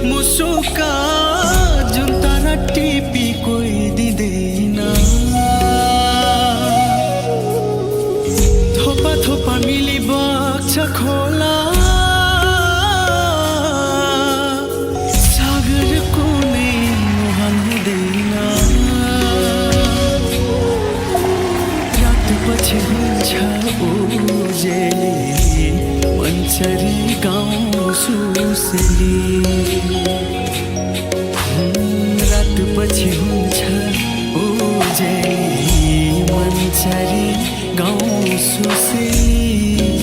मुसुका जुन तारा टिपी कोही दिँदैन थोपा थोपा मिली बग्छ खोला सागरको नै मुहान हुँदैन रात पछि हुन्छ उजेली मन्चरी गाउँ सुसेली रात पछि हुन्छ उजेली मन्चरी गाउँ सुसेली